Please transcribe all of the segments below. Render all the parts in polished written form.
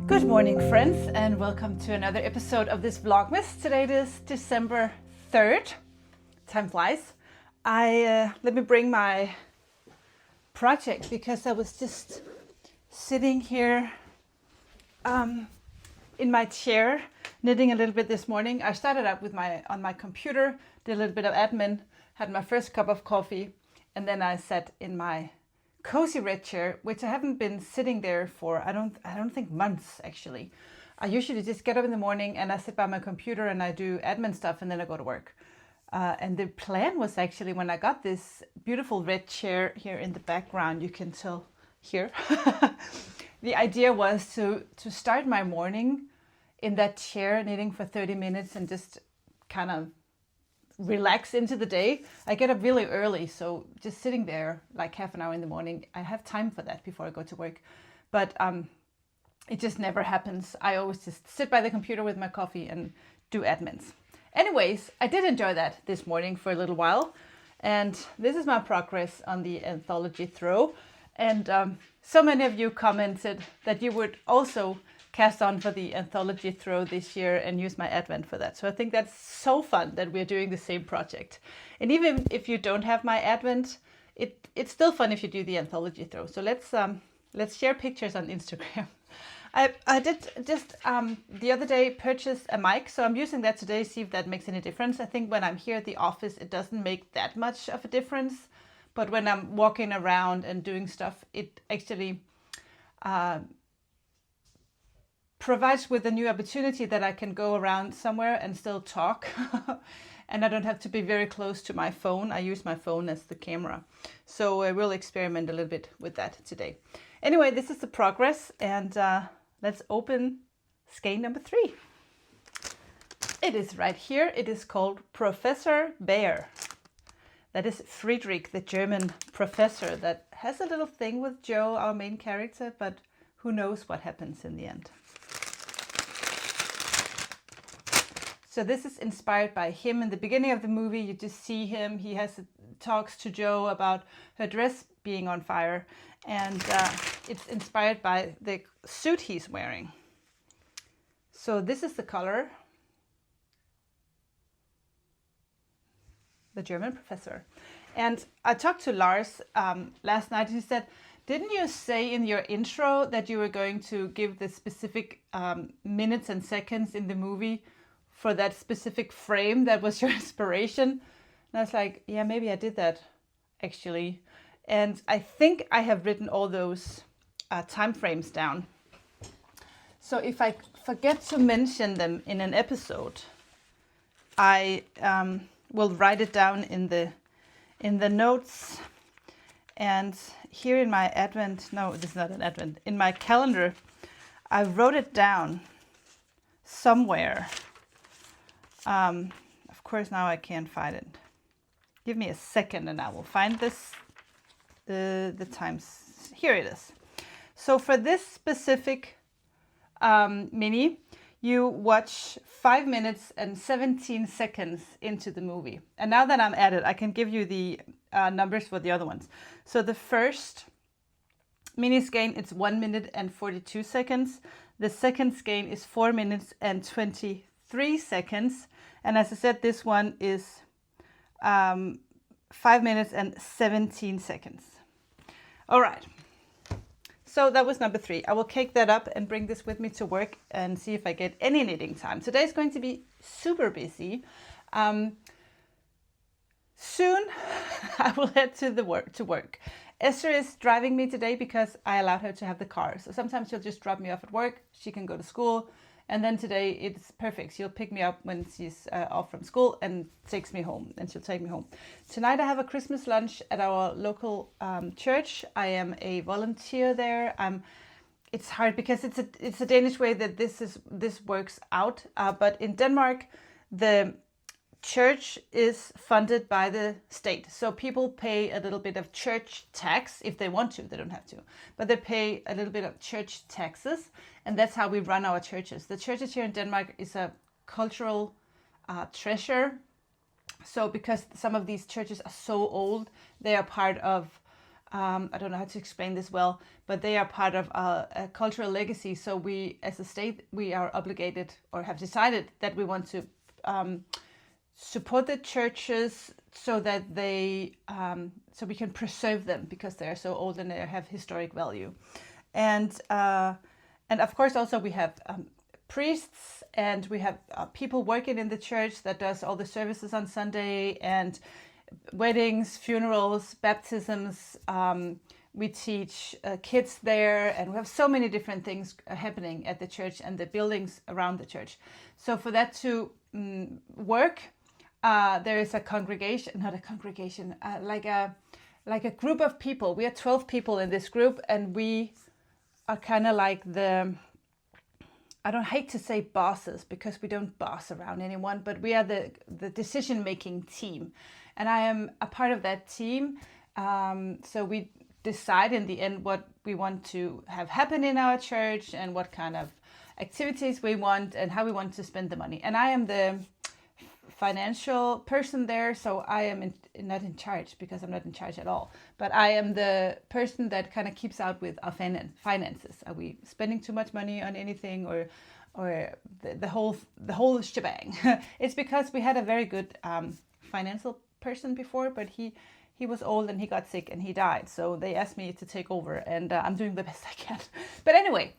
Good morning, friends, and welcome to another episode of this Vlogmas. Today it is December 3rd. Time flies. Let me bring my project because I was just sitting here in my chair knitting a little bit this morning. I started up with on my computer, did a little bit of admin, had my first cup of coffee, and then I sat in my cozy red chair, which I haven't been sitting there for I don't think months actually. I usually just get up in the morning and I sit by my computer and I do admin stuff and then I go to work. And the plan was actually, when I got this beautiful red chair here in the background, you can tell here, the idea was to start my morning in that chair knitting for 30 minutes and just kind of relax into the day. I get up really early, so just sitting there like half an hour in the morning, I have time for that before I go to work. But it just never happens. I always just sit by the computer with my coffee and do admins. Anyways, I did enjoy that this morning for a little while, and this is my progress on the anthology throw. And so many of you commented that you would also cast on for the anthology throw this year and use my advent for that. So I think that's so fun that we're doing the same project. And even if you don't have my advent, it's still fun if you do the anthology throw. So let's share pictures on Instagram. I did just the other day purchase a mic, so I'm using that today, see if that makes any difference. I think when I'm here at the office, it doesn't make that much of a difference. But when I'm walking around and doing stuff, it actually provides with a new opportunity that I can go around somewhere and still talk. And I don't have to be very close to my phone. I use my phone as the camera. So I will experiment a little bit with that today. Anyway, this is the progress, and let's open skein number 3. It is right here. It is called Professor Bear. That is Friedrich, the German professor that has a little thing with Joe, our main character, but who knows what happens in the end. So this is inspired by him. In the beginning of the movie, you just see him. He talks to Joe about her dress being on fire, and it's inspired by the suit he's wearing. So this is the color. The German professor. And I talked to Lars last night. He said, didn't you say in your intro that you were going to give the specific minutes and seconds in the movie for that specific frame that was your inspiration? And I was like, yeah, maybe I did that actually. And I think I have written all those time frames down. So if I forget to mention them in an episode, I will write it down in the notes. And here in my this is not an advent, in my calendar, I wrote it down somewhere. Of course, now I can't find it. Give me a second and I will find the times. Here it is. So for this specific mini, you watch 5 minutes and 17 seconds into the movie. And now that I'm at it, I can give you the numbers for the other ones. So the first mini skein, it's 1 minute and 42 seconds. The second skein is 4 minutes and 23 seconds. And as I said, this one is 5 minutes and 17 seconds. All right. So that was number 3. I will cake that up and bring this with me to work and see if I get any knitting time. Today's going to be super busy. Soon I will head to work. Esther is driving me today because I allowed her to have the car. So sometimes she'll just drop me off at work. She can go to school. And then today it's perfect. She'll pick me up when she's off from school and takes me home. And she'll take me home. Tonight I have a Christmas lunch at our local church. I am a volunteer there. It's hard because it's a Danish way that this works out. But in Denmark, the church is funded by the state. So people pay a little bit of church tax if they want to. They don't have to. But they pay a little bit of church taxes. And that's how we run our churches. The churches here in Denmark is a cultural treasure. So because some of these churches are so old, they are part of, I don't know how to explain this well, but they are part of a cultural legacy. So we, as a state, we are obligated or have decided that we want to support the churches so that they, so we can preserve them because they are so old and they have historic value. And of course, also we have priests and we have people working in the church that does all the services on Sunday and weddings, funerals, baptisms. We teach kids there, and we have so many different things happening at the church and the buildings around the church. So for that to work, there is a congregation, not a congregation, like a group of people. We are 12 people in this group, and we are kind of like I don't hate to say bosses because we don't boss around anyone, but we are the decision-making team. And I am a part of that team. So we decide in the end what we want to have happen in our church and what kind of activities we want and how we want to spend the money. And I am the financial person there, so I am not in charge because I'm not in charge at all. But I am the person that kind of keeps out with our finances. Are we spending too much money on anything, or the whole shebang? It's because we had a very good financial person before, but he was old and he got sick and he died. So they asked me to take over, and I'm doing the best I can. But anyway.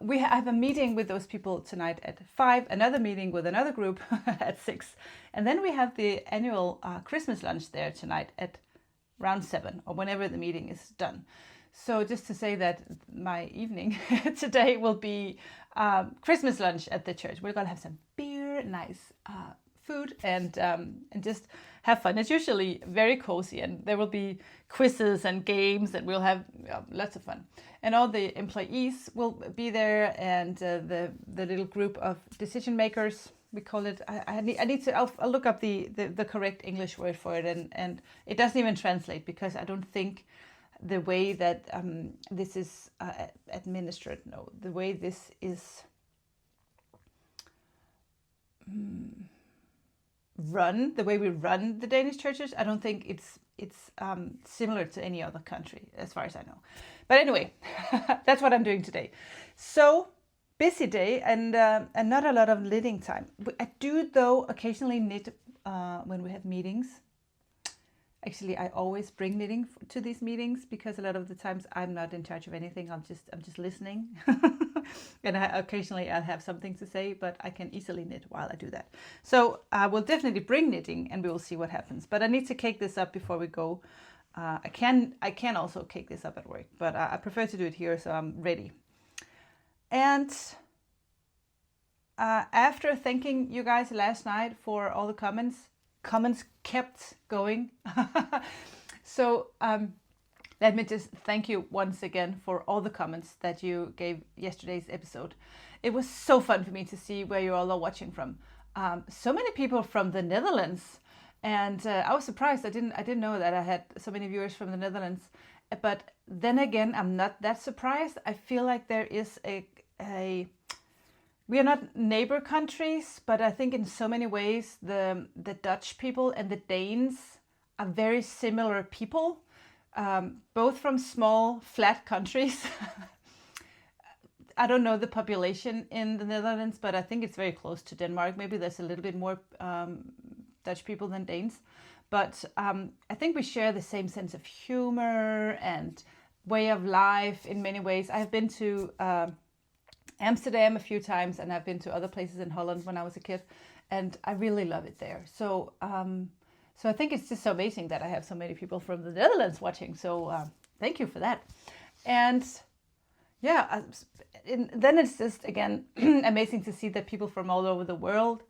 We have a meeting with those people tonight at 5, another meeting with another group at 6. And then we have the annual Christmas lunch there tonight at around 7 or whenever the meeting is done. So just to say that my evening today will be Christmas lunch at the church. We're going to have some beer, nice food, and just have fun. It's usually very cozy, and there will be quizzes and games, and we'll have lots of fun. And all the employees will be there, and the little group of decision makers, we call it. I need to. I'll look up the correct English word for it, and it doesn't even translate because I don't think the way that this is administered. No, the way this is run, the way we run the Danish churches, I don't think it's similar to any other country as far as I know. But anyway, that's what I'm doing today. So busy day and not a lot of knitting time. I do though occasionally knit when we have meetings. Actually, I always bring knitting to these meetings because a lot of the times I'm not in charge of anything. I'm just listening, and occasionally I'll have something to say, but I can easily knit while I do that. So I will definitely bring knitting, and we will see what happens. But I need to cake this up before we go. I can also cake this up at work, but I prefer to do it here, so I'm ready. And after thanking you guys last night for all the comments kept going. So let me just thank you once again for all the comments that you gave yesterday's episode. It was so fun for me to see where you all are watching from. So many people from the Netherlands, and I was surprised. I didn't know that I had so many viewers from the Netherlands. But then again, I'm not that surprised. I feel like there is we are not neighbor countries, but I think in so many ways the Dutch people and the Danes are very similar people, both from small flat countries. I don't know the population in the Netherlands, but I think it's very close to Denmark. Maybe there's a little bit more Dutch people than Danes. But I think we share the same sense of humor and way of life in many ways. I've been to Amsterdam a few times, and I've been to other places in Holland when I was a kid, and I really love it there. So so I think it's just so amazing that I have so many people from the Netherlands watching. So thank you for that. And yeah, then it's just, again, amazing to see that people from all over the world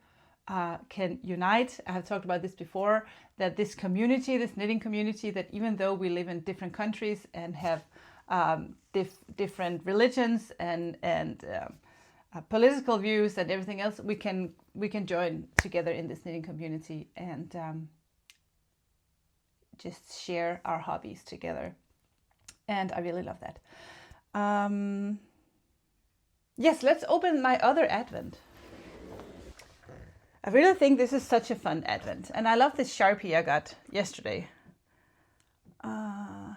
can unite. I have talked about this before, that this community, this knitting community, that even though we live in different countries and have different religions and political views and everything else, we can join together in this knitting community and just share our hobbies together. And I really love that. Yes, let's open my other advent. I really think this is such a fun advent, and I love this Sharpie I got yesterday.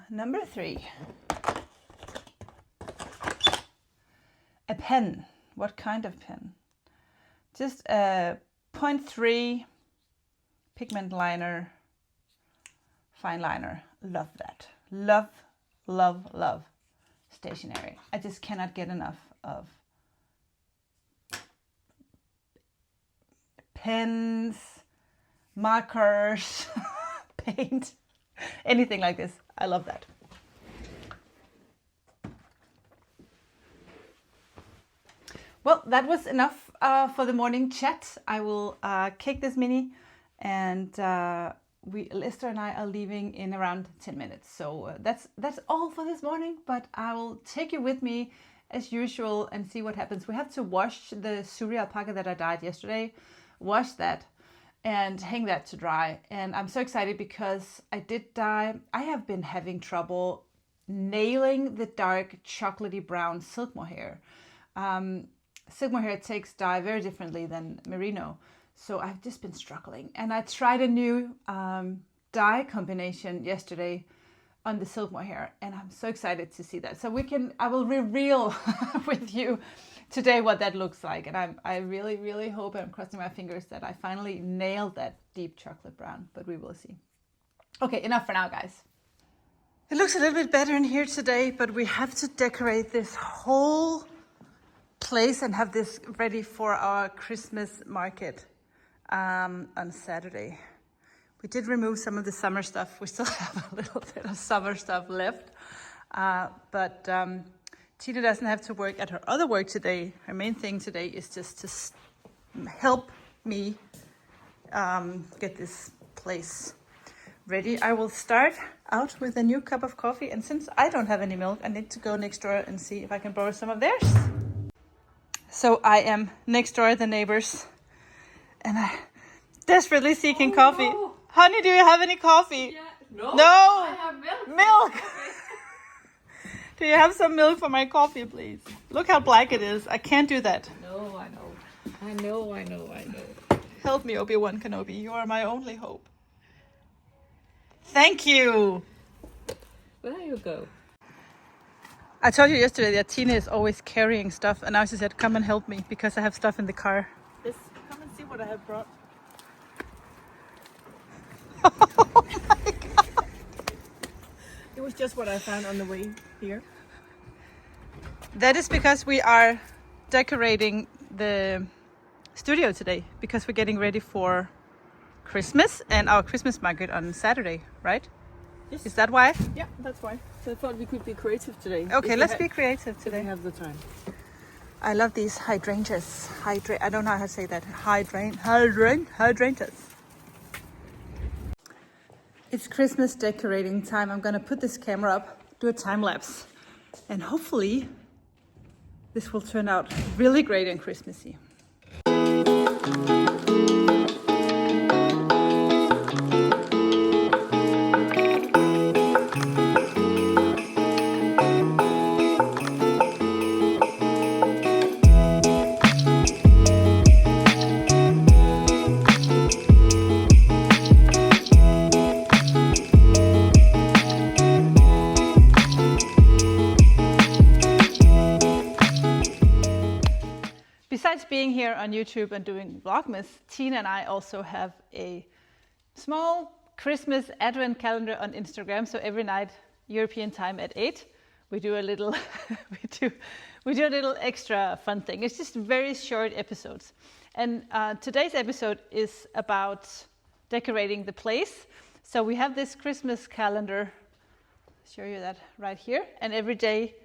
Number 3. A pen. What kind of pen? Just a 0.3 pigment liner, fine liner. Love that. Love, love, love Stationery. I just cannot get enough of pens, markers, paint, anything like this. I love that. Well, that was enough for the morning chat. I will cake this mini, and Lester and I are leaving in around 10 minutes. So that's all for this morning, but I will take you with me as usual and see what happens. We have to wash the Suri alpaca that I dyed yesterday, wash that and hang that to dry. And I'm so excited because I did dye. I have been having trouble nailing the dark chocolatey brown silk mohair. Silk mohair takes dye very differently than merino. So I've just been struggling, and I tried a new dye combination yesterday on the silk mohair, and I'm so excited to see that. So I will reveal with you today what that looks like, and I really, really hope, I'm crossing my fingers, that I finally nailed that deep chocolate brown, but we will see. Okay, enough for now, guys. It looks a little bit better in here today, but we have to decorate this whole place and have this ready for our Christmas market on Saturday. We did remove some of the summer stuff. We still have a little bit of summer stuff left, but Tina doesn't have to work at her other work today. Her main thing today is just to help me get this place ready. I will start out with a new cup of coffee, and since I don't have any milk, I need to go next door and see if I can borrow some of theirs. So I am next door, the neighbors, and I'm desperately seeking coffee. No. Honey, do you have any coffee? Yeah. No. I have milk. Milk. Do you have some milk for my coffee, please? Look how black it is. I can't do that. No, I know. Help me, Obi-Wan Kenobi. You are my only hope. Thank you. There you go. I told you yesterday that Tina is always carrying stuff, and now she said, come and help me because I have stuff in the car. Yes, come and see what I have brought. Oh my God. was just what I found on the way here. That is because we are decorating the studio today because we're getting ready for Christmas and our Christmas market on Saturday, right? Yes. Is that why? Yeah, that's why. So I thought we could be creative today. Okay, let's be creative If today. we have the time. I love these hydrangeas. I don't know how to say that. Hydrangeas. It's Christmas decorating time. I'm gonna put this camera up, do a time lapse, and hopefully this will turn out really great and Christmassy. Besides being here on YouTube and doing Vlogmas, Tine and I also have a small Christmas advent calendar on Instagram. So every night, European time at 8, we do a little we do a little extra fun thing. It's just very short episodes. And today's episode is about decorating the place. So we have this Christmas calendar. I'll show you that right here. And every day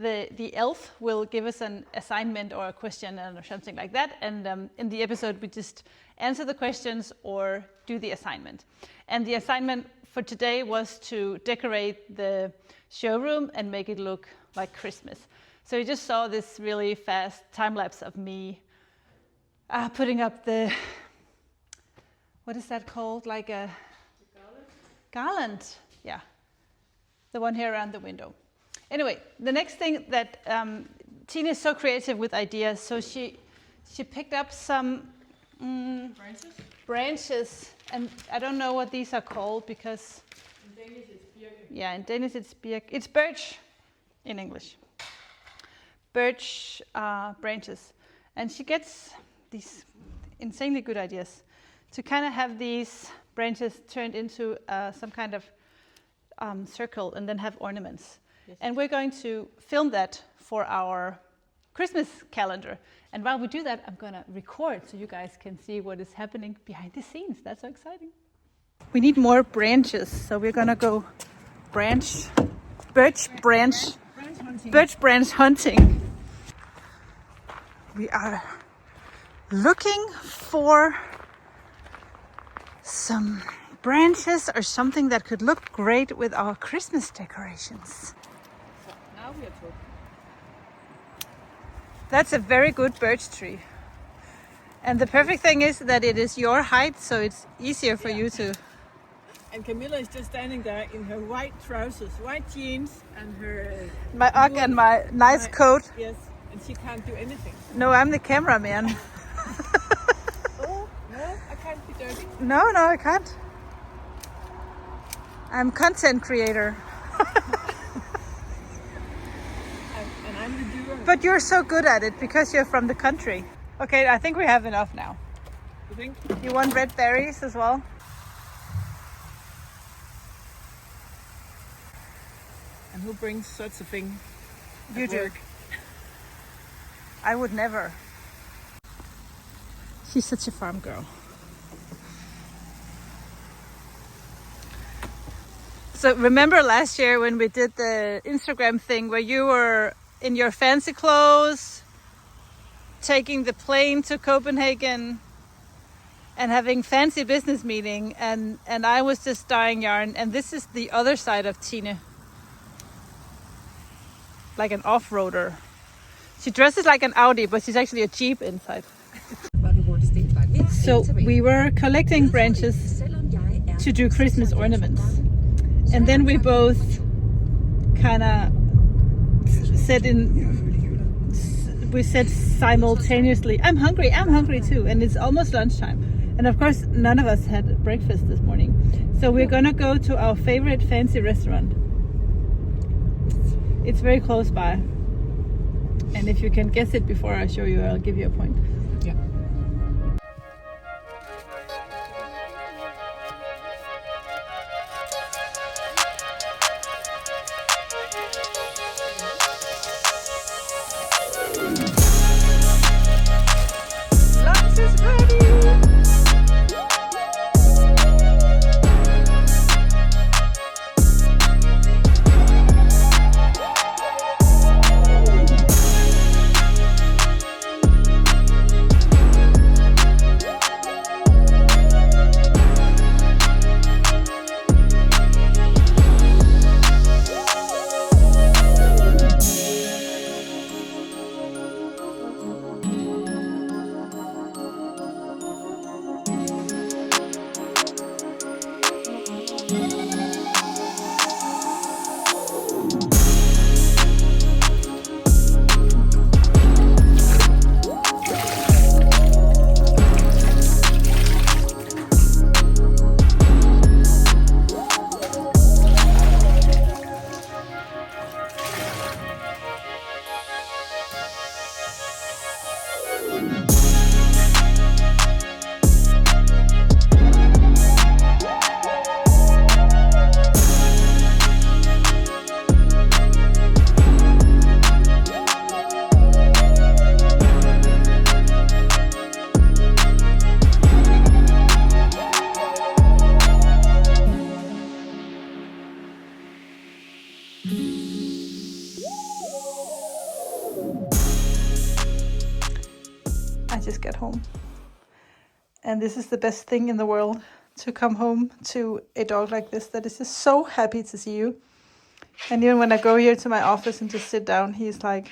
the elf will give us an assignment or a question or something like that. And in the episode, we just answer the questions or do the assignment. And the assignment for today was to decorate the showroom and make it look like Christmas. So you just saw this really fast time lapse of me putting up the, what is that called? Like a garland. Yeah, the one here around the window. Anyway, the next thing that Tine is so creative with ideas, so she picked up some branches, and I don't know what these are called because in Danish it's birch. Yeah, in Danish it's birch. It's birch in English. Birch branches, and she gets these insanely good ideas to kind of have these branches turned into some kind of circle and then have ornaments. Yes. And we're going to film that for our Christmas calendar. And while we do that, I'm going to record so you guys can see what is happening behind the scenes. That's so exciting. We need more branches, so we're going to go birch branch hunting. We are looking for some branches or something that could look great with our Christmas decorations. Now we are talking. That's a very good birch tree. And the perfect thing is that it is your height, so it's easier for you to... And Camilla is just standing there in her white trousers, white jeans, and her... My UGG and my nice coat. Yes, and she can't do anything. No, I'm the cameraman. Oh, no, I can't be dirty. No, I can't. I'm content creator. And I'm the doer. But you're so good at it because you're from the country. Okay, I think we have enough now. You think? You want red berries as well? And who brings such a thing? You at do. Work? I would never. She's such a farm girl. So remember last year when we did the Instagram thing where you were in your fancy clothes, taking the plane to Copenhagen and having fancy business meeting, and I was just dyeing yarn, and this is the other side of Tine. Like an off-roader. She dresses like an Audi, but she's actually a Jeep inside. So we were collecting branches to do Christmas ornaments. And then we both kind of said simultaneously, I'm hungry too. And it's almost lunchtime. And of course, none of us had breakfast this morning. So we're gonna go to our favorite fancy restaurant. It's very close by. And if you can guess it before I show you, I'll give you a point. Yeah. I just got home. And this is the best thing in the world, to come home to a dog like this that is just so happy to see you. And even when I go here to my office and just sit down, he's like,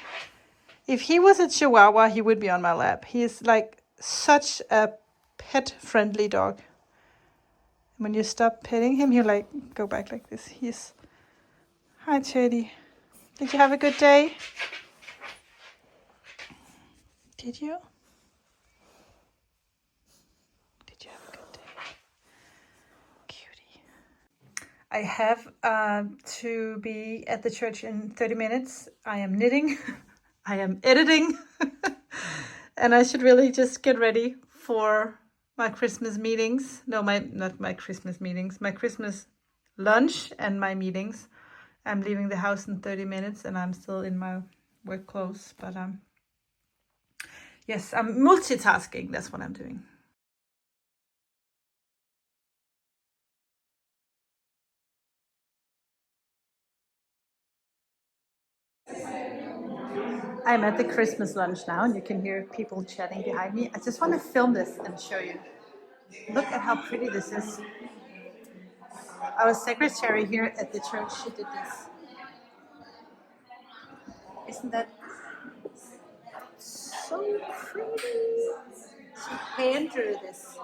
if he was a Chihuahua, he would be on my lap. He is like such a pet-friendly dog. When you stop petting him, he'll like go back like this. He's, hi Teddy. Did you have a good day? Did you? Did you have a good day? Cutie. I have to be at the church in 30 minutes. I am knitting. I am editing. And I should really just get ready for my Christmas meetings. No, not my Christmas meetings. My Christmas lunch and my meetings. I'm leaving the house in 30 minutes and I'm still in my work clothes. But yes, I'm multitasking. That's what I'm doing. I'm at the Christmas lunch now and you can hear people chatting behind me. I just want to film this and show you. Look at how pretty this is. Our secretary here at the church, she did this. Isn't that so pretty? She hand drew this.